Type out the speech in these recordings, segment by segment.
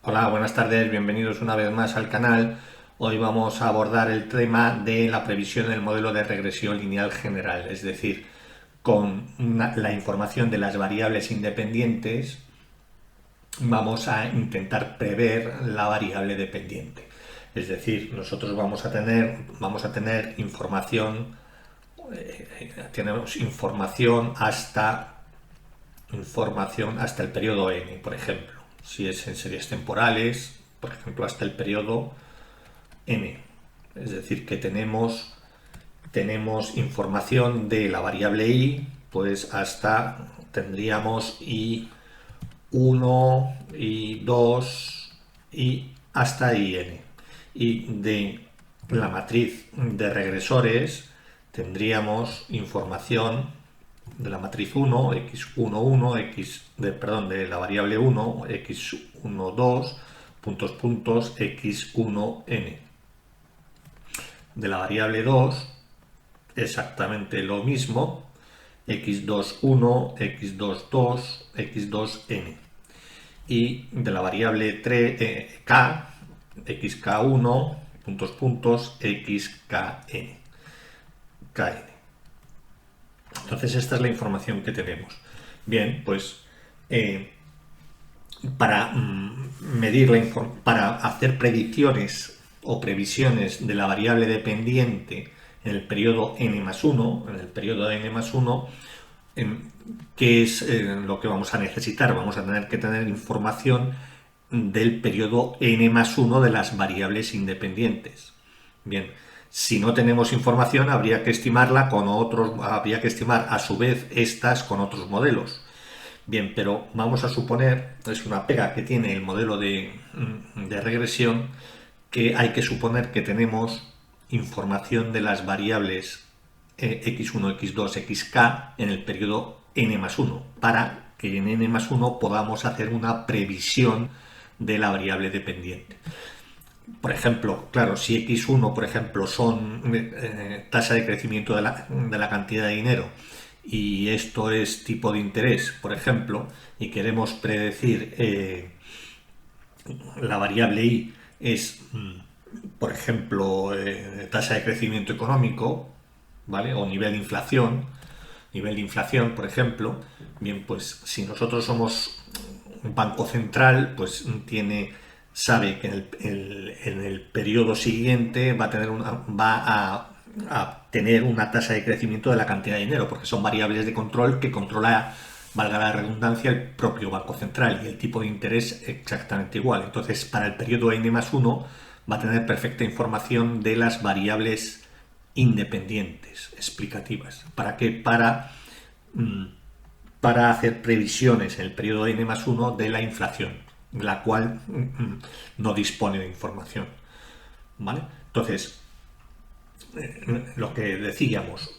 Hola, buenas tardes, bienvenidos una vez más al canal. Hoy vamos a abordar el tema de la previsión del modelo de regresión lineal general, es decir, con la información de las variables independientes vamos a intentar prever la variable dependiente. Es decir, nosotros vamos a tener información, tenemos información hasta el periodo n, por ejemplo. Si es en series temporales, por ejemplo, hasta el periodo n. Es decir, que tenemos información de la variable i, pues hasta tendríamos i1, i2 y hasta in. Y de la matriz de regresores tendríamos información de la matriz 1, x11, de la variable 1, x12, x1n. De la variable 2, exactamente lo mismo, x21, x22, x2n. Y de la variable 3, k, xk1, xkn. Entonces esta es la información que tenemos. Bien, pues para para hacer predicciones o previsiones de la variable dependiente en el periodo n más 1, ¿qué es lo que vamos a necesitar? Vamos a tener que tener información del periodo n más 1 de las variables independientes. Bien, si no tenemos información habría que estimarla habría que estimar a su vez estas con otros modelos. Bien, pero vamos a suponer, es una pega que tiene el modelo de regresión, que hay que suponer que tenemos información de las variables x1, x2, xk en el periodo n más 1, para que en n más 1 podamos hacer una previsión de la variable dependiente. Por ejemplo, claro, si x1, por ejemplo, son tasa de crecimiento de la cantidad de dinero y esto es tipo de interés, por ejemplo, y queremos predecir la variable y es, por ejemplo, tasa de crecimiento económico, ¿vale? O nivel de inflación, por ejemplo. Bien, pues si nosotros somos un banco central, pues sabe que en el periodo siguiente va a tener una tasa de crecimiento de la cantidad de dinero, porque son variables de control que controla, valga la redundancia, el propio Banco Central, y el tipo de interés exactamente igual. Entonces, para el periodo n más 1 va a tener perfecta información de las variables independientes, explicativas. ¿Para qué? Para hacer previsiones en el periodo n más 1 de la inflación, la cual no dispone de información. ¿Vale? Entonces, lo que decíamos,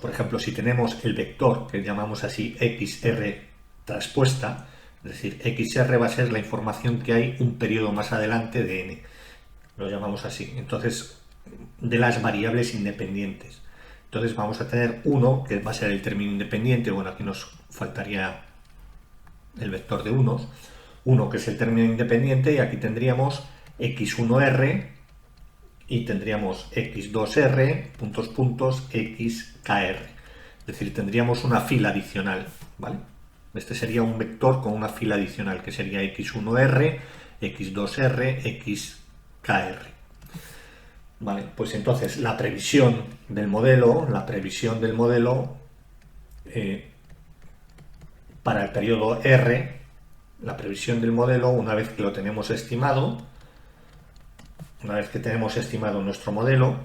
por ejemplo, si tenemos el vector que llamamos así xr traspuesta, es decir, xr va a ser la información que hay un periodo más adelante de n, lo llamamos así. Entonces, de las variables independientes. Entonces vamos a tener uno que va a ser el término independiente. Bueno, aquí nos faltaría el vector de unos. Uno que es el término independiente, y aquí tendríamos x1r y tendríamos x2r, xkr. Es decir, tendríamos una fila adicional, ¿vale? Este sería un vector con una fila adicional, que sería x1r, x2r, xkr. Vale, pues entonces la previsión del modelo, para el periodo R, la previsión del modelo, una vez que lo tenemos estimado, nuestro modelo,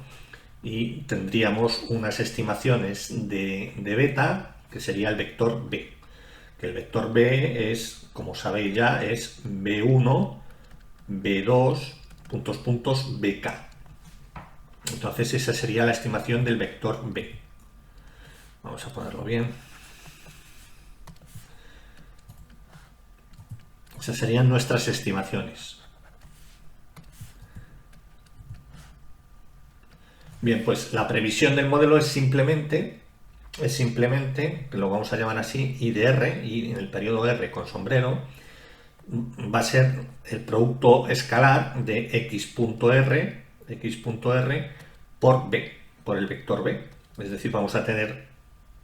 y tendríamos unas estimaciones de beta, que sería el vector B, que el vector B es, como sabéis ya, es B1, B2, BK. Entonces esa sería la estimación del vector B. Vamos a ponerlo bien. Esas serían nuestras estimaciones. Bien, pues la previsión del modelo es simplemente, que lo vamos a llamar así, I de R, y en el periodo R con sombrero, va a ser el producto escalar de x.r por b, por el vector b. Es decir, vamos a tener,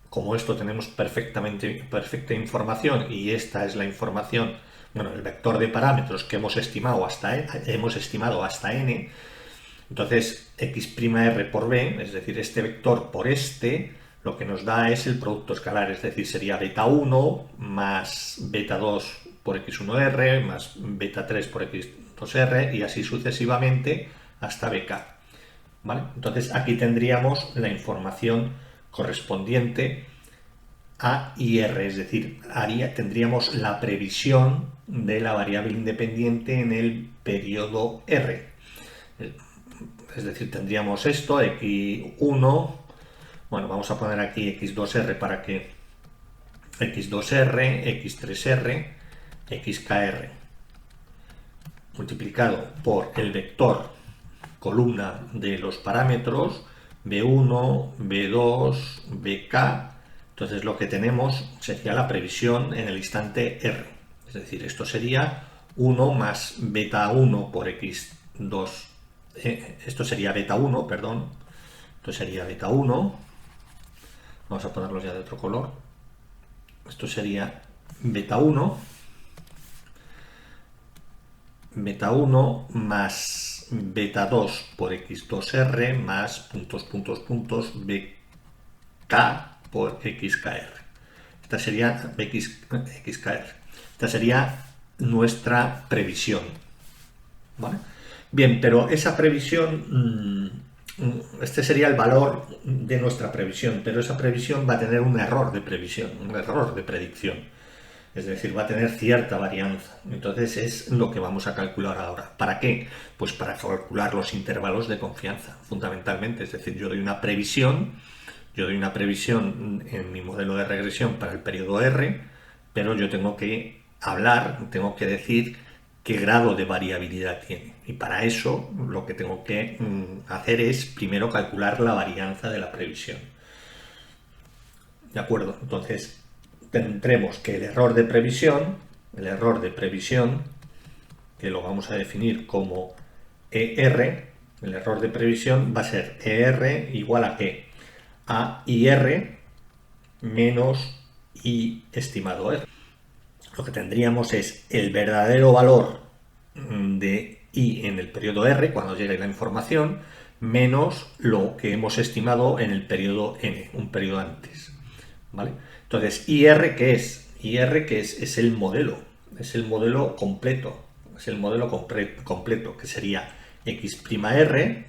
como esto tenemos perfecta información y esta es la información, bueno, el vector de parámetros que hemos estimado hasta n, entonces x'r por b, es decir, este vector por este, lo que nos da es el producto escalar, es decir, sería beta 1 más beta 2 por x1r más beta 3 por x2r y así sucesivamente hasta bk. ¿Vale? Entonces aquí tendríamos la información correspondiente a IR, es decir, tendríamos la previsión de la variable independiente en el periodo R. Es decir, tendríamos esto, x1, bueno, vamos a poner aquí x2r para que x2r, x3r, xkr, multiplicado por el vector columna de los parámetros b1, b2, bk. Entonces lo que tenemos sería la previsión en el instante r. Es decir, esto sería 1 más beta 1 por x2. Esto sería beta 1, perdón. Esto sería beta 1. Vamos a ponerlos ya de otro color. Esto sería beta 1. Beta 1 más beta 2 por x2r más bk por xkr. Esta sería xkr. Esta sería nuestra previsión. ¿Vale? Bien, pero esa previsión, este sería el valor de nuestra previsión, pero esa previsión va a tener un error de previsión, un error de predicción. Es decir, va a tener cierta varianza. Entonces es lo que vamos a calcular ahora. ¿Para qué? Pues para calcular los intervalos de confianza, fundamentalmente. Es decir, yo doy una previsión en mi modelo de regresión para el periodo R, pero yo tengo que tengo que decir qué grado de variabilidad tiene. Y para eso lo que tengo que hacer es primero calcular la varianza de la previsión. ¿De acuerdo? Entonces tendremos que el error de previsión, que lo vamos a definir como ER, el error de previsión va a ser ER igual a ¿qué? A IR menos I estimado R. Lo que tendríamos es el verdadero valor de I en el periodo R, cuando llegue la información, menos lo que hemos estimado en el periodo N, un periodo antes. ¿Vale? Entonces, ¿IR qué es? IR que es el modelo completo, que sería x'r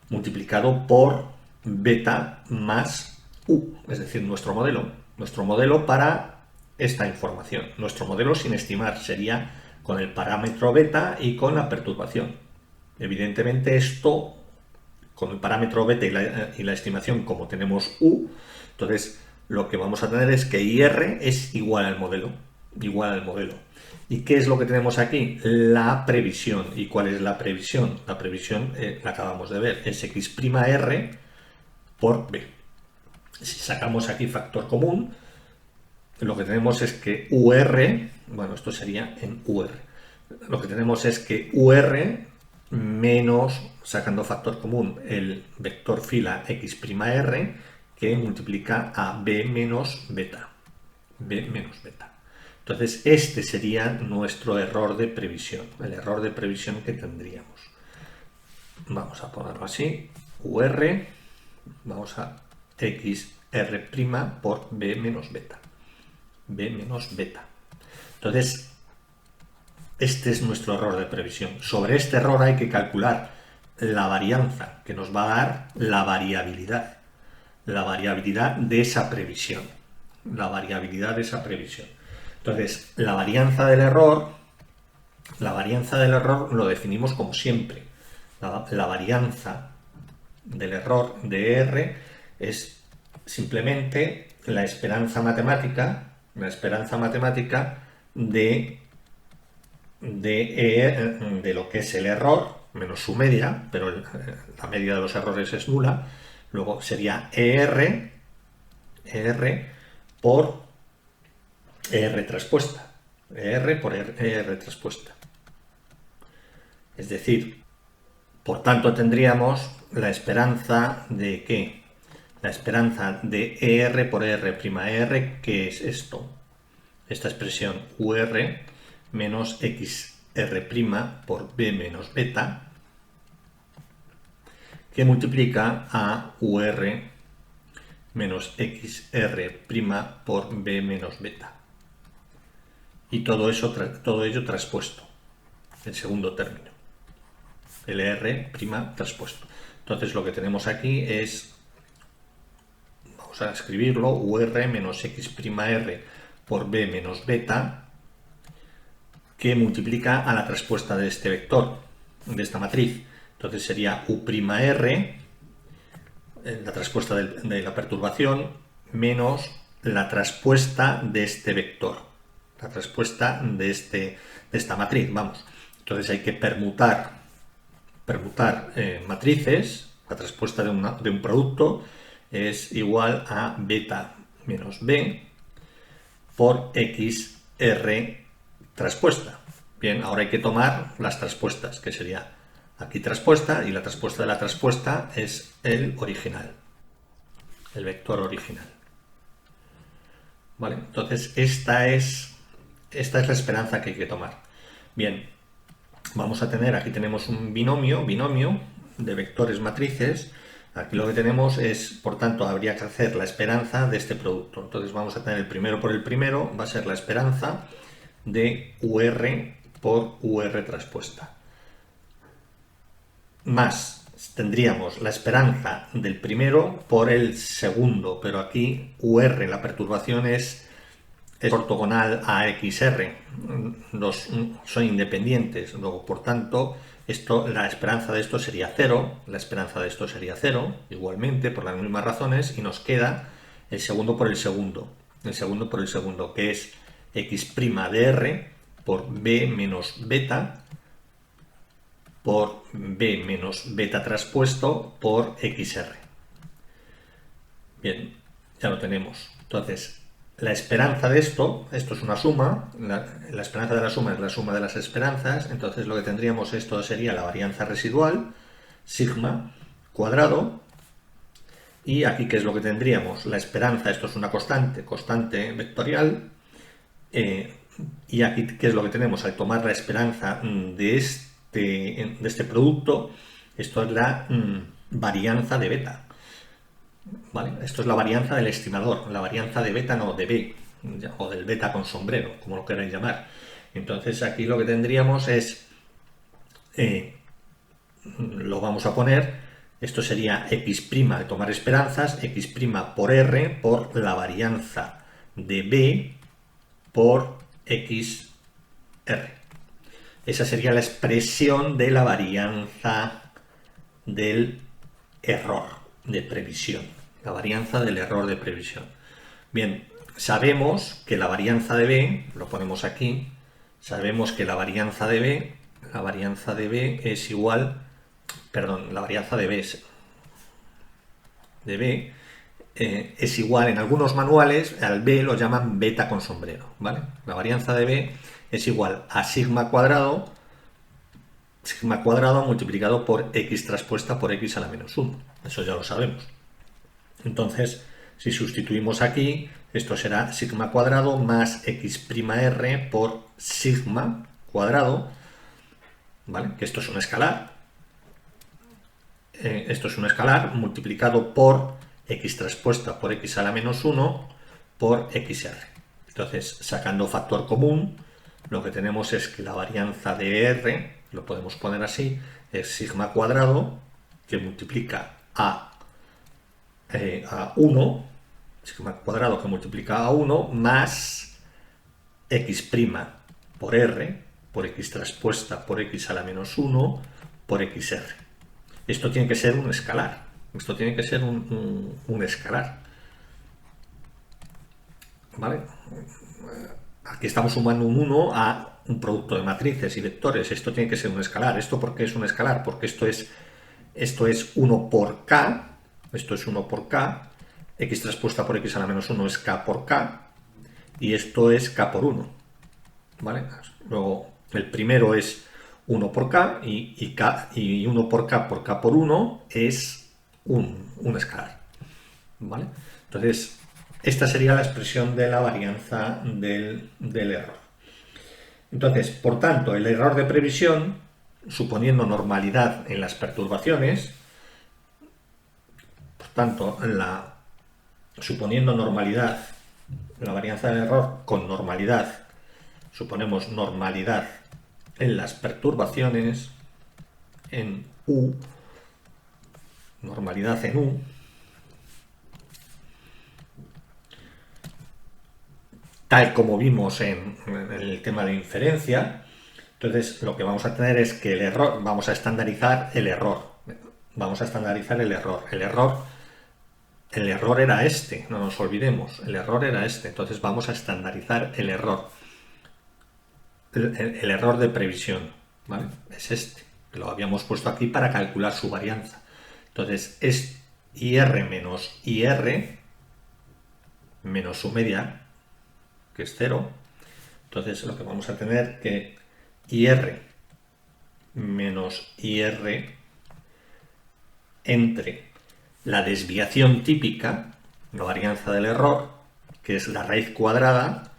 multiplicado por beta más u, es decir, nuestro modelo para esta información. Nuestro modelo sin estimar sería con el parámetro beta y con la perturbación. Evidentemente esto, con el parámetro beta y la estimación, como tenemos u, entonces lo que vamos a tener es que IR es igual al modelo. ¿Y qué es lo que tenemos aquí? La previsión. ¿Y cuál es la previsión? La previsión la acabamos de ver, es x'r por b. Si sacamos aquí factor común, lo que tenemos es que UR, bueno, esto sería en UR, lo que tenemos es que UR menos, sacando factor común, el vector fila x'r, que multiplica a b menos beta. Entonces, este sería nuestro error de previsión, el error de previsión que tendríamos. Vamos a ponerlo así, UR, vamos a xr' por b menos beta. Entonces, este es nuestro error de previsión. Sobre este error hay que calcular la varianza, que nos va a dar la variabilidad de esa previsión. Entonces, la varianza del error lo definimos como siempre. La varianza del error de R es simplemente la esperanza matemática de lo que es el error menos su media, pero la media de los errores es nula. Luego sería ER por ER traspuesta. ER por ER traspuesta. Es decir, por tanto tendríamos la esperanza de ¿qué? La esperanza de ER por ER'. ER, ¿qué es esto? Esta expresión UR menos XR' por B menos beta, que multiplica a UR menos XR' por B menos beta. Y todo ello traspuesto, el segundo término. El R' traspuesto. Entonces lo que tenemos aquí es, vamos a escribirlo, UR menos X'R por B menos beta, que multiplica a la traspuesta de este vector, de esta matriz. Entonces sería U'R, la traspuesta de la perturbación, menos la traspuesta de este vector, la traspuesta de esta matriz, vamos. Entonces hay que permutar matrices. La traspuesta de un producto es igual a beta menos B por XR traspuesta. Bien, ahora hay que tomar las traspuestas, que sería aquí traspuesta, y la traspuesta de la traspuesta es el original, el vector original. Vale, entonces esta es la esperanza que hay que tomar. Bien, vamos a tener, aquí tenemos un binomio de vectores matrices. Aquí lo que tenemos es, por tanto, habría que hacer la esperanza de este producto. Entonces vamos a tener el primero por el primero, va a ser la esperanza de UR por UR traspuesta. Más tendríamos la esperanza del primero por el segundo, pero aquí UR, la perturbación es ortogonal a XR, son independientes, luego por tanto la esperanza de esto sería 0, la esperanza de esto sería 0, igualmente por las mismas razones, y nos queda el segundo por el segundo, que es X' de R por B menos beta por B menos beta traspuesto por XR. Bien, ya lo tenemos. Entonces, la esperanza de esto es una suma, la esperanza de la suma es la suma de las esperanzas, entonces lo que tendríamos, esto sería la varianza residual, sigma cuadrado, y aquí, ¿qué es lo que tendríamos? La esperanza, esto es una constante vectorial, y aquí, ¿qué es lo que tenemos? Al tomar la esperanza de este producto, esto es la varianza de beta. ¿Vale? Esto es la varianza del estimador, la varianza de beta, no de B, o del beta con sombrero, como lo queráis llamar. Entonces aquí lo que tendríamos es, lo vamos a poner, esto sería X' al tomar esperanzas, X' por R por la varianza de B por XR. Esa sería la expresión de la varianza del error de previsión. La varianza del error de previsión. Bien, sabemos que la varianza de B, lo ponemos aquí, sabemos que la varianza de B es igual, perdón, la varianza de B es igual, en algunos manuales al B lo llaman beta con sombrero, ¿vale? La varianza de B es igual a sigma cuadrado multiplicado por X traspuesta por X a la menos 1. Eso ya lo sabemos. Entonces, si sustituimos aquí, esto será sigma cuadrado más X'R por sigma cuadrado, ¿vale? Que esto es un escalar. Esto es un escalar multiplicado por X traspuesta por X a la menos 1 por XR. Entonces, sacando factor común, lo que tenemos es que la varianza de R, lo podemos poner así, es sigma cuadrado, que multiplica a 1, sigma cuadrado que multiplica a 1, más X' por R, por X traspuesta por X a la menos 1, por XR. Esto tiene que ser un escalar. Esto tiene que ser un escalar. ¿Vale? Aquí estamos sumando un 1 a un producto de matrices y vectores. Esto tiene que ser un escalar. ¿Esto por qué es un escalar? Porque esto es 1 por K. Esto es 1 por K. X traspuesta por X a la menos 1 es K por K. y esto es k por 1, ¿vale? Luego el primero es 1 por k y 1 por k por 1 es un escalar, ¿vale? Entonces, esta sería la expresión de la varianza del error. Entonces, por tanto, el error de previsión, suponiendo normalidad en las perturbaciones, por tanto, suponiendo normalidad, la varianza del error con normalidad, suponemos normalidad en las perturbaciones, en U, normalidad en U, tal como vimos en el tema de inferencia. Entonces, lo que vamos a tener es que el error, vamos a estandarizar el error. Vamos a estandarizar el error. El error era este, no nos olvidemos. El error era este. Entonces, vamos a estandarizar el error. El error de previsión, ¿vale? Es este. Lo habíamos puesto aquí para calcular su varianza. Entonces, es IR menos IR menos su media, que es 0. Entonces, lo que vamos a tener que IR menos IR entre la desviación típica, la varianza del error, que es la raíz cuadrada,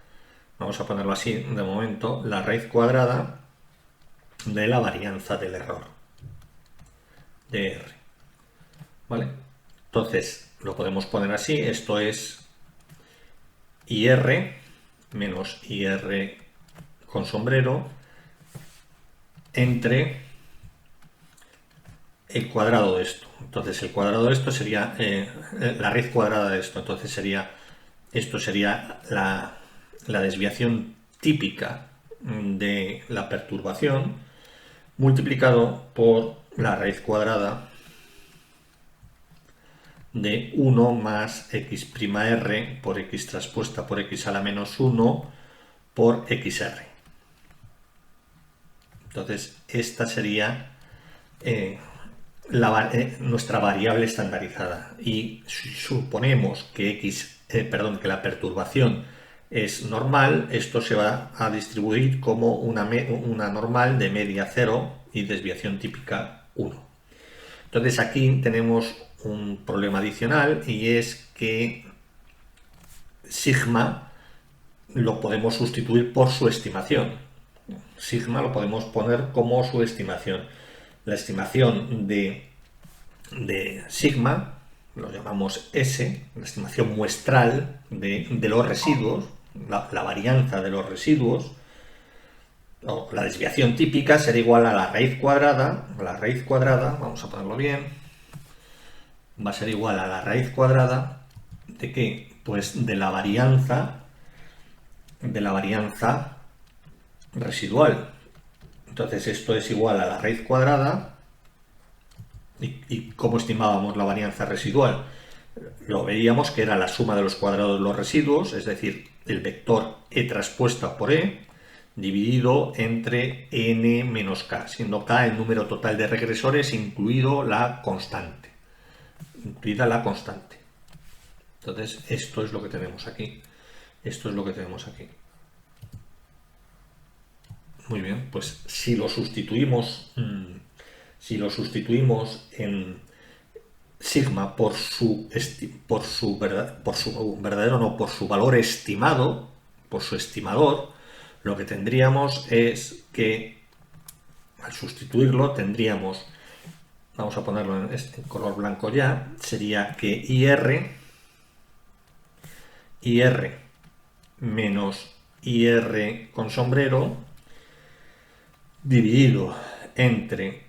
vamos a ponerlo así de momento, la raíz cuadrada de la varianza del error, de R. ¿Vale? Entonces, lo podemos poner así, esto es IR menos IR con sombrero entre el cuadrado de esto. Entonces el cuadrado de esto sería la raíz cuadrada de esto. Entonces esto sería la desviación típica de la perturbación multiplicado por la raíz cuadrada de 1 más x'r por x traspuesta por x a la menos 1 por xr. Entonces esta sería nuestra variable estandarizada, y si suponemos que que la perturbación es normal, esto se va a distribuir como una normal de media 0 y desviación típica 1. Entonces aquí tenemos un problema adicional, y es que sigma lo podemos sustituir por su estimación. Sigma lo podemos poner como su estimación. La estimación de sigma lo llamamos S, la estimación muestral de los residuos, la varianza de los residuos, o la desviación típica será igual a la raíz cuadrada, vamos a ponerlo bien, va a ser igual a la raíz cuadrada de ¿qué? Pues de la varianza residual. Entonces esto es igual a la raíz cuadrada. ¿Y cómo estimábamos la varianza residual? Lo veíamos que era la suma de los cuadrados de los residuos, es decir, el vector E traspuesta por E dividido entre n menos k, siendo k el número total de regresores incluida la constante. Entonces, esto es lo que tenemos aquí. Muy bien, pues si lo sustituimos en sigma por su valor estimado, por su estimador, lo que tendríamos es que al sustituirlo tendríamos, vamos a ponerlo en color blanco ya, sería que IR menos IR con sombrero dividido entre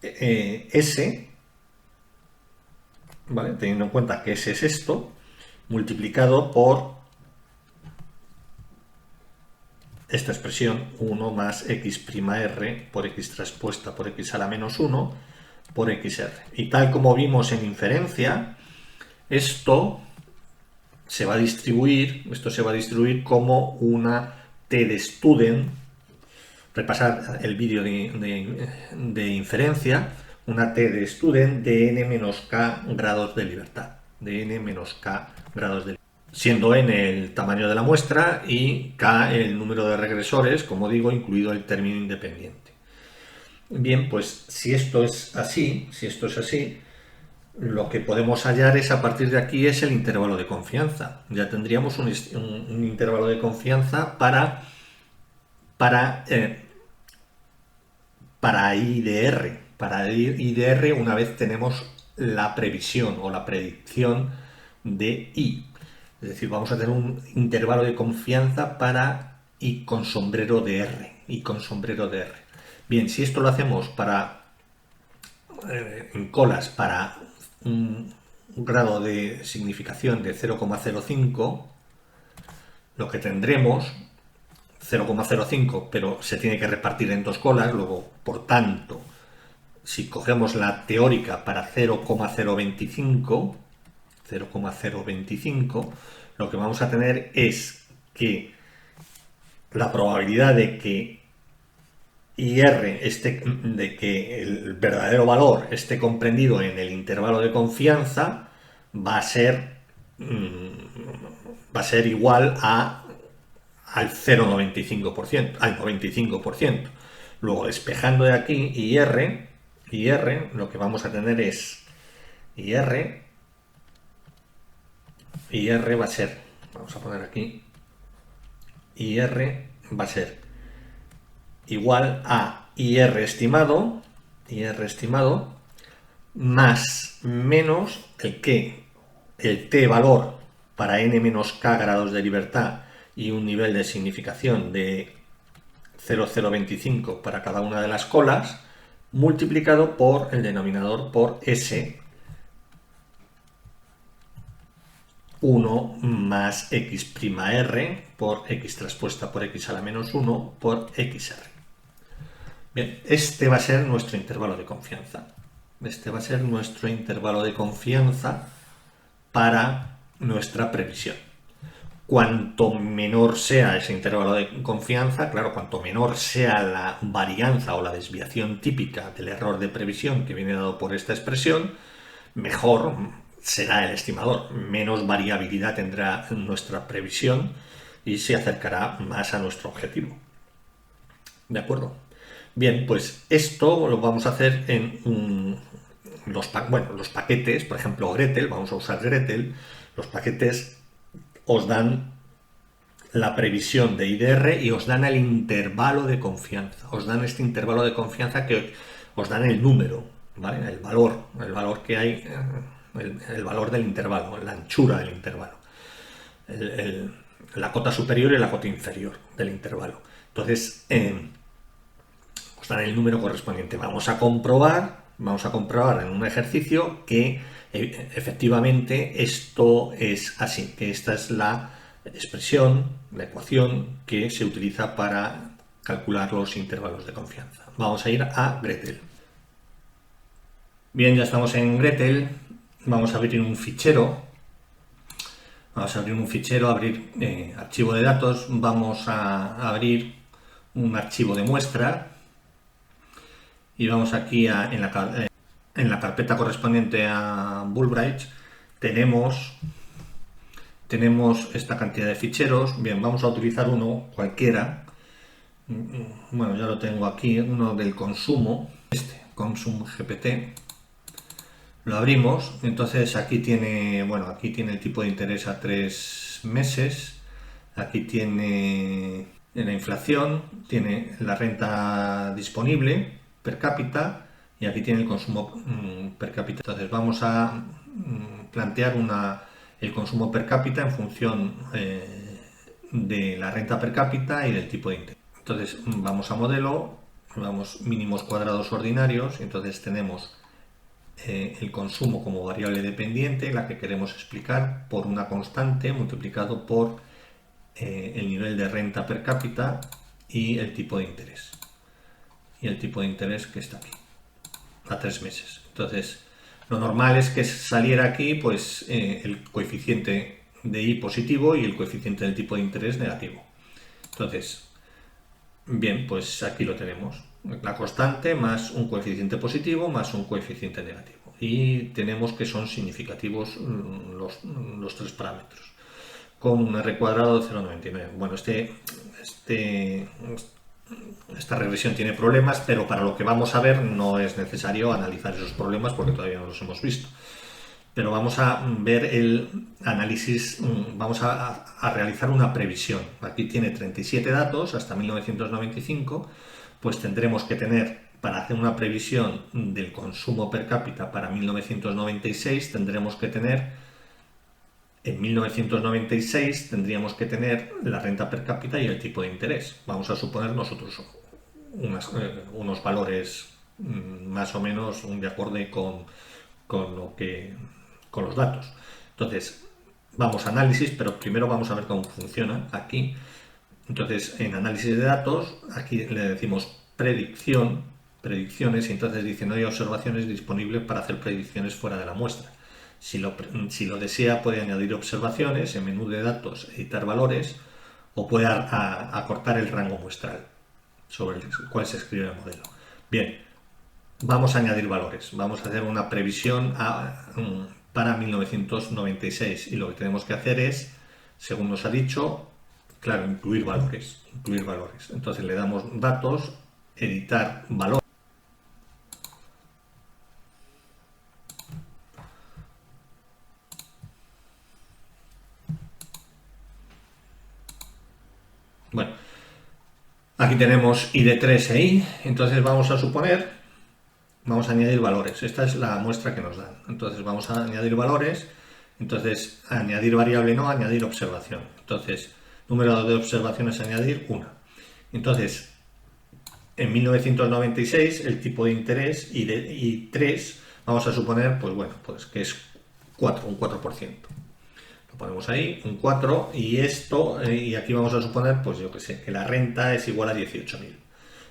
S, ¿vale? Teniendo en cuenta que S es esto, multiplicado por esta expresión 1 más x'r por x traspuesta por x a la menos 1 por xr. Y tal como vimos en inferencia, esto se va a distribuir como una T de student. Repasar el vídeo de inferencia, una T de student de n menos k grados de libertad. de n menos k grados de libertad, siendo n el tamaño de la muestra y k el número de regresores, como digo, incluido el término independiente. Bien, pues si esto es así, lo que podemos hallar es a partir de aquí es el intervalo de confianza. Ya tendríamos un intervalo de confianza para IDR. Para IDR una vez tenemos la previsión o la predicción de I. Es decir, vamos a tener un intervalo de confianza para I con sombrero de R. I con sombrero de R. Bien, si esto lo hacemos en colas para un grado de significación de 0,05, lo que tendremos 0,05, pero se tiene que repartir en dos colas, luego, por tanto, si cogemos la teórica para 0,025, lo que vamos a tener es que la probabilidad de que IR de que el verdadero valor esté comprendido en el intervalo de confianza va a ser igual al 0,95%, al 95%. Luego, despejando de aquí IR, lo que vamos a tener es IR va a ser, vamos a poner aquí, IR va a ser igual a IR estimado más menos el T valor para n menos k grados de libertad y un nivel de significación de 0,025 para cada una de las colas, multiplicado por el denominador por S 1 más x'r por x traspuesta por x a la menos 1 por xr. Bien, este va a ser nuestro intervalo de confianza. Este va a ser nuestro intervalo de confianza para nuestra previsión. Cuanto menor sea ese intervalo de confianza, claro, cuanto menor sea la varianza o la desviación típica del error de previsión que viene dado por esta expresión, mejor será el estimador, menos variabilidad tendrá nuestra previsión y se acercará más a nuestro objetivo. ¿De acuerdo? Bien, pues esto lo vamos a hacer en los paquetes, por ejemplo Gretel, vamos a usar Gretel. Los paquetes os dan la previsión de IDR y os dan el intervalo de confianza. Os dan este intervalo de confianza que os dan el número, ¿vale? El valor que hay, el valor del intervalo, la anchura del intervalo, la cota superior y la cota inferior del intervalo. Entonces, os dan el número correspondiente. Vamos a comprobar en un ejercicio que efectivamente esto es así, que esta es la expresión, la ecuación que se utiliza para calcular los intervalos de confianza. Vamos a ir a Gretel. Bien, ya estamos en Gretel. Vamos a abrir un fichero. Abrir archivo de datos. Vamos a abrir un archivo de muestra. Y vamos aquí en la carpeta correspondiente a Fulbright. Tenemos esta cantidad de ficheros. Bien, vamos a utilizar uno cualquiera. Bueno, ya lo tengo aquí, uno del consumo, consumo GPT. Lo abrimos, entonces aquí tiene el tipo de interés a 3 meses, aquí tiene la inflación, tiene la renta disponible per cápita y aquí tiene el consumo per cápita. Entonces vamos a plantear el consumo per cápita en función de la renta per cápita y del tipo de interés. Entonces vamos a modelo, vamos mínimos cuadrados ordinarios, entonces tenemos el consumo como variable dependiente, la que queremos explicar por una constante multiplicado por el nivel de renta per cápita y el tipo de interés. Y el tipo de interés que está aquí, a 3 meses. Entonces, lo normal es que saliera aquí pues el coeficiente de I positivo y el coeficiente del tipo de interés negativo. Entonces, bien, pues aquí lo tenemos. La constante más un coeficiente positivo más un coeficiente negativo. y tenemos que son significativos los tres parámetros, con un R cuadrado de 0,99. Bueno, esta regresión tiene problemas, pero para lo que vamos a ver no es necesario analizar esos problemas porque todavía no los hemos visto. Pero vamos a ver el análisis, vamos a realizar una previsión. Aquí tiene 37 datos hasta 1995, pues tendremos que tener, para hacer una previsión del consumo per cápita para 1996, tendremos que tener, en 1996 tendríamos que tener la renta per cápita y el tipo de interés. Vamos a suponer nosotros unos valores más o menos de acorde con los datos. Entonces, vamos a análisis, pero primero vamos a ver cómo funciona aquí. Entonces, en análisis de datos, aquí le decimos predicciones, y entonces dice no hay observaciones disponibles para hacer predicciones fuera de la muestra. Si lo desea, puede añadir observaciones en menú de datos, editar valores, o puede acortar el rango muestral sobre el cual se escribe el modelo. Bien, vamos a añadir valores, vamos a hacer una previsión para 1996 y lo que tenemos que hacer es, según nos ha dicho, claro, incluir valores. Entonces le damos datos, editar valor. Bueno, aquí tenemos ID3 e I, entonces vamos a suponer, vamos a añadir valores. Esta es la muestra que nos dan. Entonces vamos a añadir valores, entonces añadir variable no, añadir observación. Entonces, número de observaciones a añadir, 1. Entonces, en 1996 el tipo de interés y 3, vamos a suponer, pues bueno, pues que es 4, un 4%. Lo ponemos ahí, un 4, y esto, y aquí vamos a suponer, pues yo que sé, que la renta es igual a 18.000.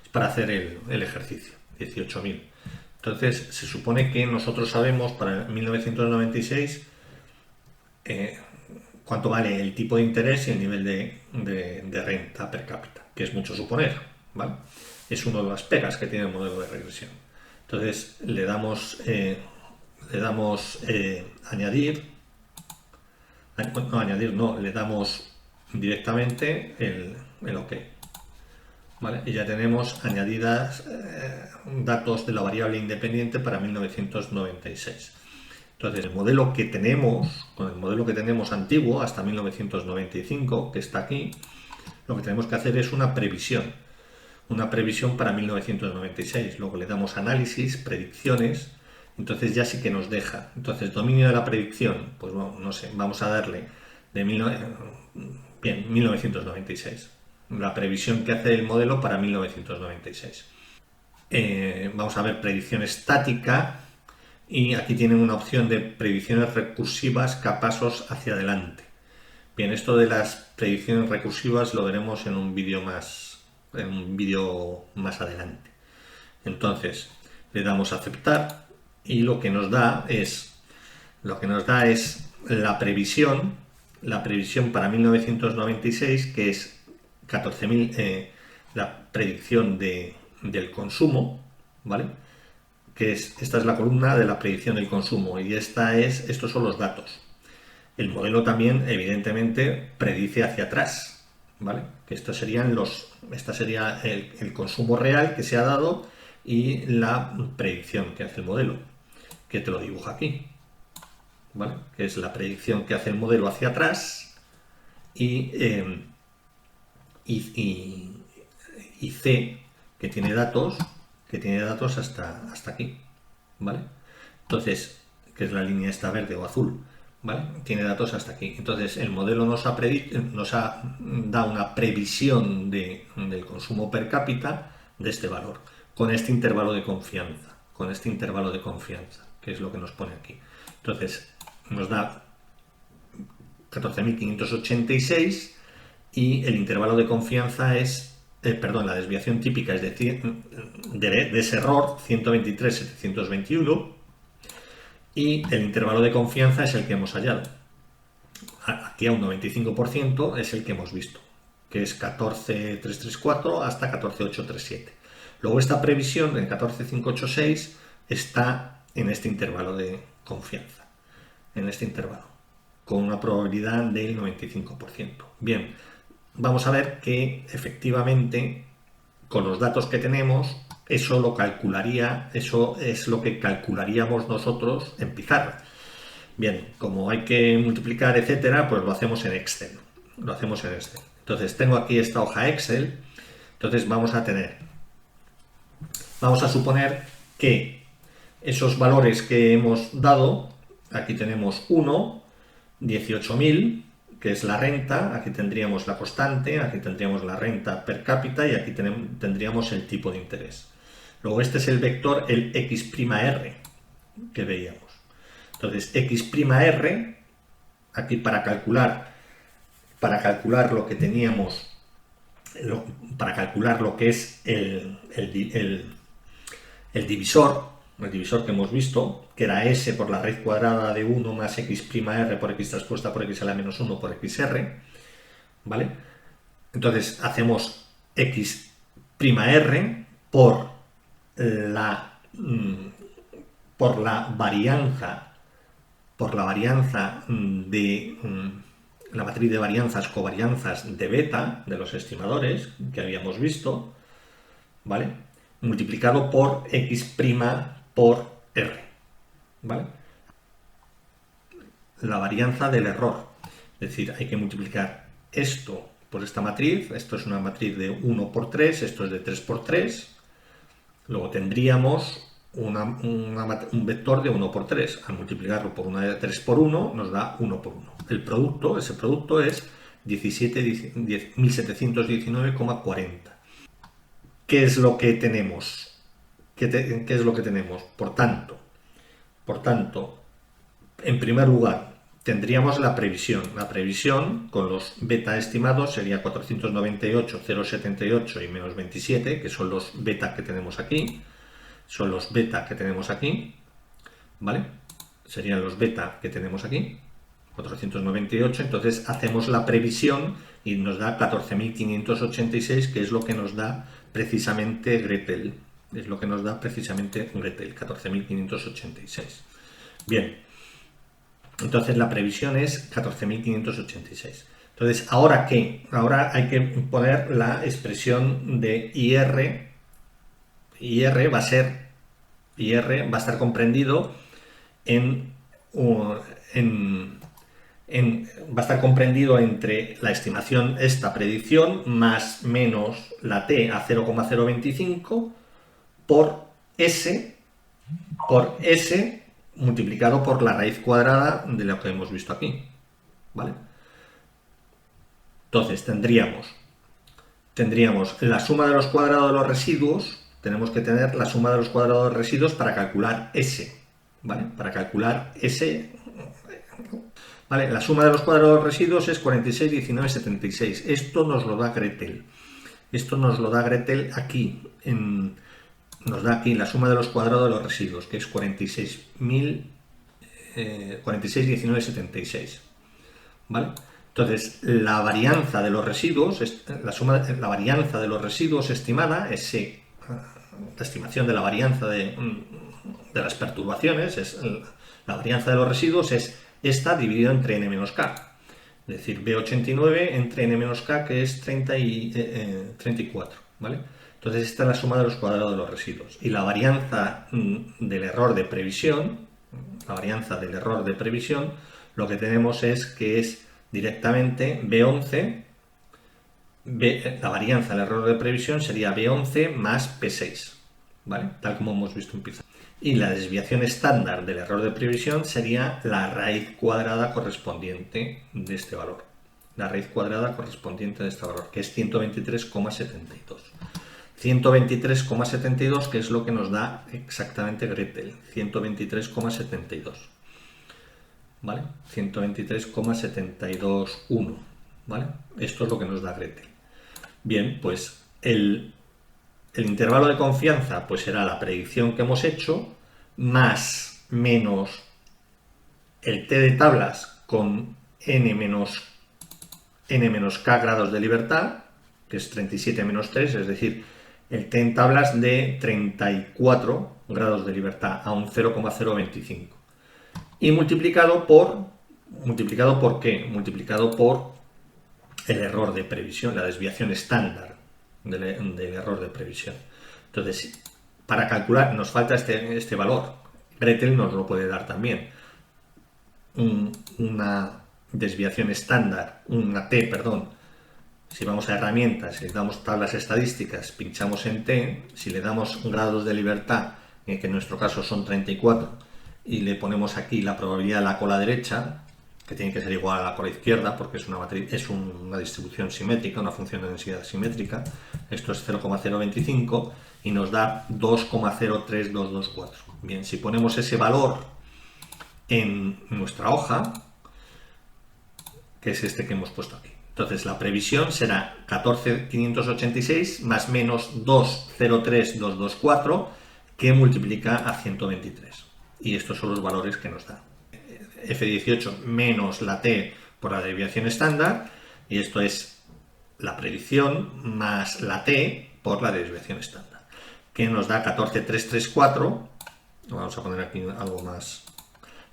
Es para hacer el ejercicio, 18.000. Entonces, se supone que nosotros sabemos para 1996 cuánto vale el tipo de interés y el nivel de renta per cápita, que es mucho suponer, ¿vale? Es una de las pegas que tiene el modelo de regresión. Entonces le damos añadir, le damos directamente el OK, ¿vale? Y ya tenemos añadidas datos de la variable independiente para 1996. Entonces, con el modelo que tenemos antiguo, hasta 1995, que está aquí, lo que tenemos que hacer es una previsión para 1996. Luego le damos análisis, predicciones, entonces ya sí que nos deja. Entonces, dominio de la predicción, pues bueno, no sé, vamos a darle de 1996. La previsión que hace el modelo para 1996. Vamos a ver predicción estática. Y aquí tienen una opción de predicciones recursivas pasos hacia adelante. Bien, esto de las predicciones recursivas lo veremos en un vídeo más adelante. Entonces, le damos a aceptar y lo que nos da es la previsión para 1996, que es 14.000, la predicción del consumo, ¿vale? Esta es la columna de la predicción del consumo y estos son los datos. El modelo también, evidentemente, predice hacia atrás, ¿vale? Que esta sería el consumo real que se ha dado y la predicción que hace el modelo, que te lo dibuja aquí, ¿vale? Que es la predicción que hace el modelo hacia atrás y C, que tiene datos hasta aquí, ¿vale? Entonces, que es la línea esta verde o azul, ¿vale? Tiene datos hasta aquí. Entonces, el modelo nos ha dado una previsión del consumo per cápita de este valor, con este intervalo de confianza, que es lo que nos pone aquí. Entonces, nos da 14.586 y el intervalo de confianza es la desviación típica, es decir, de ese error, 123.721, y el intervalo de confianza es el que hemos hallado. Aquí a un 95% es el que hemos visto, que es 14.334 hasta 14.837. Luego esta previsión en 14.586 está en este intervalo de confianza, en este intervalo, con una probabilidad del 95%. Bien, vamos a ver que efectivamente con los datos que tenemos, eso es lo que calcularíamos nosotros en pizarra. Bien, como hay que multiplicar, etcétera, pues lo hacemos en Excel. Lo hacemos en Excel. Entonces tengo aquí esta hoja Excel. Entonces vamos a suponer que esos valores que hemos dado, aquí tenemos 1, 18.000, que es la renta, aquí tendríamos la constante, aquí tendríamos la renta per cápita y aquí tendríamos el tipo de interés. Luego este es el vector, el X'(r) que veíamos. Entonces X'(r), aquí para calcular lo que teníamos, para calcular lo que es el divisor que hemos visto, que era S por la raíz cuadrada de 1 más X'(r) por X transpuesta por X a la menos 1 por XR, ¿vale? Entonces hacemos X'(r) por la varianza de la matriz de varianzas, covarianzas de beta de los estimadores que habíamos visto, ¿vale? Multiplicado por X' por R, ¿vale? La varianza del error. Es decir, hay que multiplicar esto por esta matriz. Esto es una matriz de 1 por 3, esto es de 3 por 3. Luego tendríamos un vector de 1 por 3. Al multiplicarlo por una de 3 por 1 nos da 1 por 1. El producto, ese producto es 1719,40. ¿Qué es lo que tenemos? ¿Qué es lo que tenemos? Por tanto, en primer lugar, tendríamos la previsión. La previsión con los beta estimados sería 498, 0,78 y menos 27, que son los beta que tenemos aquí. ¿Vale? Serían los beta que tenemos aquí, 498. Entonces hacemos la previsión y nos da 14.586, que es lo que nos da precisamente Gretel. 14.586. Bien. Entonces la previsión es 14.586. Entonces, ¿ahora qué? Ahora hay que poner la expresión de IR. IR va a estar comprendido va a estar comprendido entre la estimación, esta predicción, más menos la T a 0,025 por S multiplicado por la raíz cuadrada de lo que hemos visto aquí, ¿vale? Entonces tendríamos la suma de los cuadrados de los residuos. Tenemos que tener la suma de los cuadrados de los residuos para calcular S, ¿vale? Para calcular S, ¿vale? La suma de los cuadrados de los residuos es 46, 19, 76. Esto nos lo da Gretel. Aquí nos da aquí la suma de los cuadrados de los residuos, que es 46, 19, 76. ¿Vale? Entonces, la varianza de los residuos, la varianza de los residuos estimada, la estimación de la varianza de las perturbaciones, la varianza de los residuos es esta dividida entre n menos k. Es decir, B89 entre n menos k, que es 30 y 34, ¿vale? Entonces esta es la suma de los cuadrados de los residuos. Y la varianza del error de previsión, lo que tenemos es que es directamente B11, la varianza del error de previsión sería B11 más P6, ¿vale? Tal como hemos visto en pizarra. Y la desviación estándar del error de previsión sería la raíz cuadrada correspondiente de este valor. Que es 123,72. 123,72, que es lo que nos da exactamente Gretel. 123,72. ¿Vale? 123,721. ¿Vale? Esto es lo que nos da Gretel. Bien, pues el intervalo de confianza pues será la predicción que hemos hecho más menos el t de tablas con n menos k grados de libertad, que es 37 menos 3, es decir, el t en tablas de 34 grados de libertad a un 0,025. Y ¿multiplicado por qué? Multiplicado por el error de previsión, la desviación estándar del error de previsión. Entonces, para calcular nos falta este valor. Gretel nos lo puede dar también. Una desviación estándar, una t, perdón. Si vamos a herramientas, si le damos tablas estadísticas, pinchamos en t, si le damos grados de libertad, que en nuestro caso son 34, y le ponemos aquí la probabilidad de la cola derecha, que tiene que ser igual a la cola izquierda, porque es una distribución simétrica, una función de densidad simétrica. Esto es 0,025 y nos da 2,03224. Bien, si ponemos ese valor en nuestra hoja, que es este que hemos puesto aquí. Entonces la previsión será 14.586 más menos 2,03224, que multiplica a 123. Y estos son los valores que nos da. F18 menos la t por la desviación estándar, y esto es la predicción más la t por la desviación estándar, que nos da 14.334. Vamos a poner aquí algo más.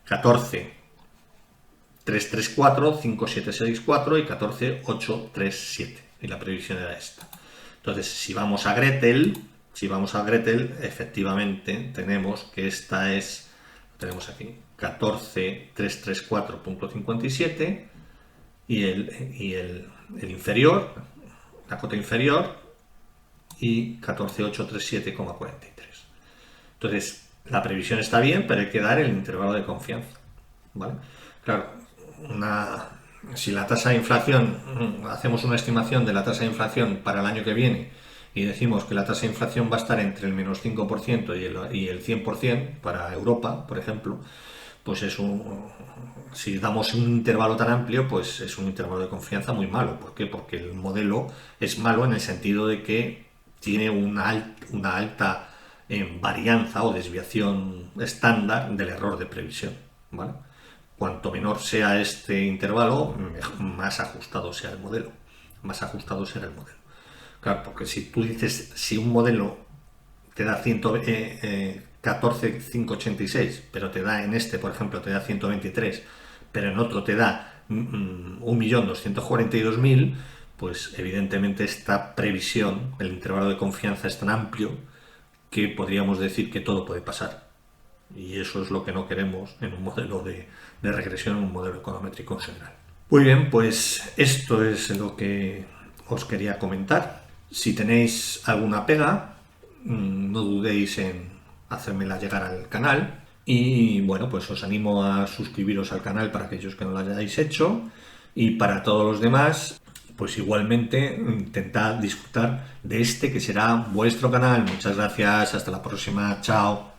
14.334, 5.764 y 14.837. Y la previsión era esta. Entonces, si vamos a Gretel, efectivamente tenemos que esta es, tenemos aquí 14.334.57 y el inferior, la cota inferior, y 14.837,43. Entonces, la previsión está bien, pero hay que dar el intervalo de confianza, ¿vale? Claro, si la tasa de inflación, hacemos una estimación de la tasa de inflación para el año que viene y decimos que la tasa de inflación va a estar entre el menos 5% y el 100% para Europa, por ejemplo, pues si damos un intervalo tan amplio, pues es un intervalo de confianza muy malo. ¿Por qué? Porque el modelo es malo en el sentido de que tiene una alta varianza o desviación estándar del error de previsión, ¿vale? Cuanto menor sea este intervalo, más ajustado sea el modelo. Más ajustado será el modelo. Claro, porque si tú dices, si un modelo te da 14.586, pero te da en este, por ejemplo, te da 123, pero en otro te da 1.242.000, pues evidentemente esta previsión, el intervalo de confianza es tan amplio que podríamos decir que todo puede pasar. Y eso es lo que no queremos en un modelo de regresión, en un modelo econométrico en general. Muy bien, pues esto es lo que os quería comentar. Si tenéis alguna pega, no dudéis en hacérmela llegar al canal. Y bueno, pues os animo a suscribiros al canal para aquellos que no lo hayáis hecho. Y para todos los demás, pues igualmente intentad disfrutar de este que será vuestro canal. Muchas gracias, hasta la próxima, chao.